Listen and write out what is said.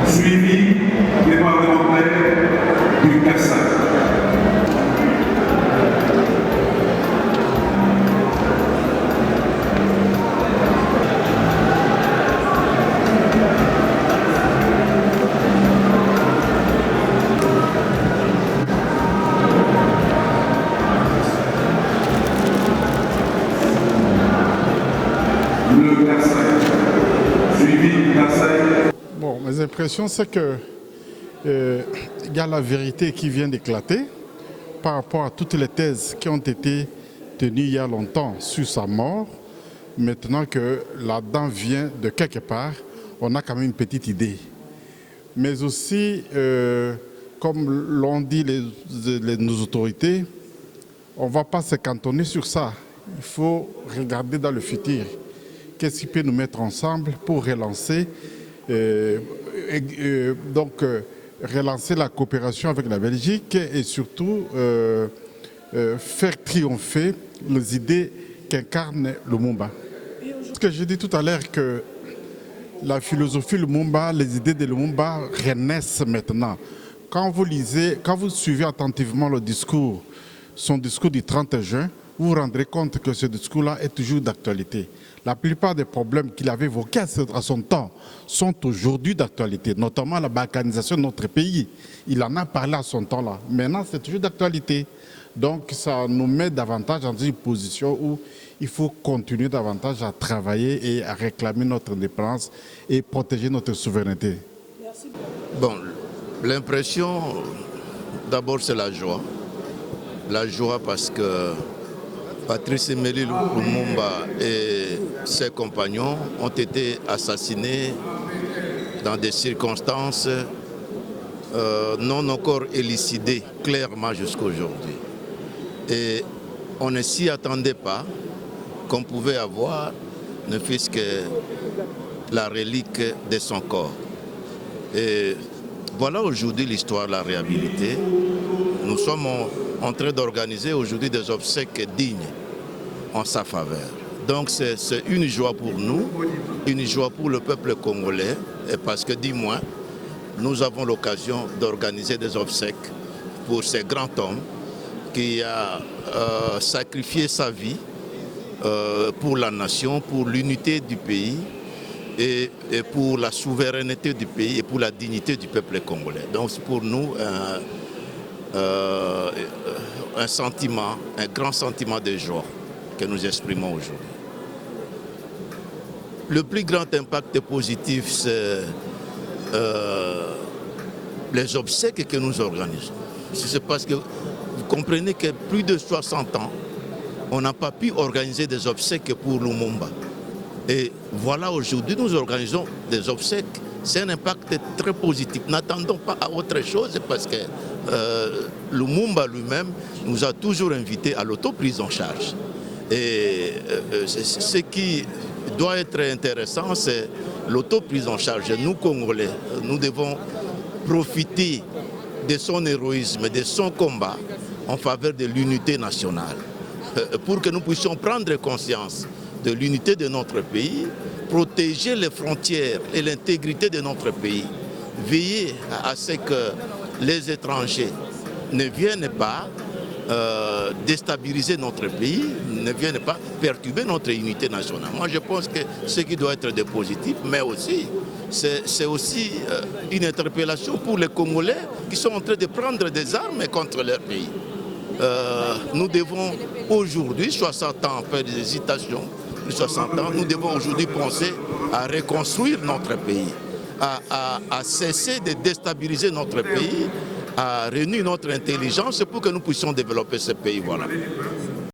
Suivi des parlementaires du Kassai. Le Kassai, suivi du Kassai. Bon, mes impressions, c'est que il y a la vérité qui vient d'éclater par rapport à toutes les thèses qui ont été tenues il y a longtemps sur sa mort. Maintenant que la dent vient de quelque part, on a quand même une petite idée. Mais aussi, comme l'ont dit nos autorités, on ne va pas se cantonner sur ça. Il faut regarder dans le futur. Qu'est-ce qui peut nous mettre ensemble pour relancer relancer la coopération avec la Belgique et surtout faire triompher les idées qu'incarne Lumumba. Ce que j'ai dit tout à l'heure, que la philosophie Lumumba, les idées de Lumumba renaissent maintenant. Quand vous lisez, quand vous suivez attentivement le discours, son discours du 30 juin, vous vous rendrez compte que ce discours-là est toujours d'actualité. La plupart des problèmes qu'il avait évoqués à son temps sont aujourd'hui d'actualité, notamment la balkanisation de notre pays. Il en a parlé à son temps-là. Maintenant, c'est toujours d'actualité. Donc, ça nous met davantage dans une position où il faut continuer davantage à travailler et à réclamer notre indépendance et protéger notre souveraineté. Merci. Bon, l'impression, d'abord, c'est la joie. La joie parce que Patrice Emery Lumumba et ses compagnons ont été assassinés dans des circonstances non encore élucidées clairement jusqu'à aujourd'hui. Et on ne s'y attendait pas qu'on pouvait avoir ne fût-ce que la relique de son corps. Et voilà aujourd'hui l'histoire de la réhabilité. Nous sommes en train d'organiser aujourd'hui des obsèques dignes en sa faveur. Donc c'est une joie pour nous, une joie pour le peuple congolais, et parce que dis-moi, nous avons l'occasion d'organiser des obsèques pour ce grand homme qui a sacrifié sa vie pour la nation, pour l'unité du pays et pour la souveraineté du pays et pour la dignité du peuple congolais. Donc c'est pour nous un sentiment, un grand sentiment de joie que nous exprimons aujourd'hui. Le plus grand impact positif, c'est les obsèques que nous organisons. C'est parce que vous comprenez que plus de 60 ans, on n'a pas pu organiser des obsèques pour Lumumba. Et voilà, aujourd'hui, nous organisons des obsèques. C'est un impact très positif. N'attendons pas à autre chose parce que Lumumba lui-même nous a toujours invités à l'autoprise en charge. Et ce qui doit être intéressant, c'est l'autoprise en charge. Nous, Congolais, nous devons profiter de son héroïsme, de son combat en faveur de l'unité nationale, pour que nous puissions prendre conscience de l'unité de notre pays, protéger les frontières et l'intégrité de notre pays, veiller à ce que les étrangers ne viennent pas déstabiliser notre pays, ne viennent pas perturber notre unité nationale. Moi, je pense que ce qui doit être de positif, mais aussi c'est aussi une interpellation pour les Congolais qui sont en train de prendre des armes contre leur pays. Nous devons aujourd'hui, 60 ans après des hésitations, 60 ans, nous devons aujourd'hui penser à reconstruire notre pays, à cesser de déstabiliser notre pays, à réunir notre intelligence pour que nous puissions développer ce pays. Voilà.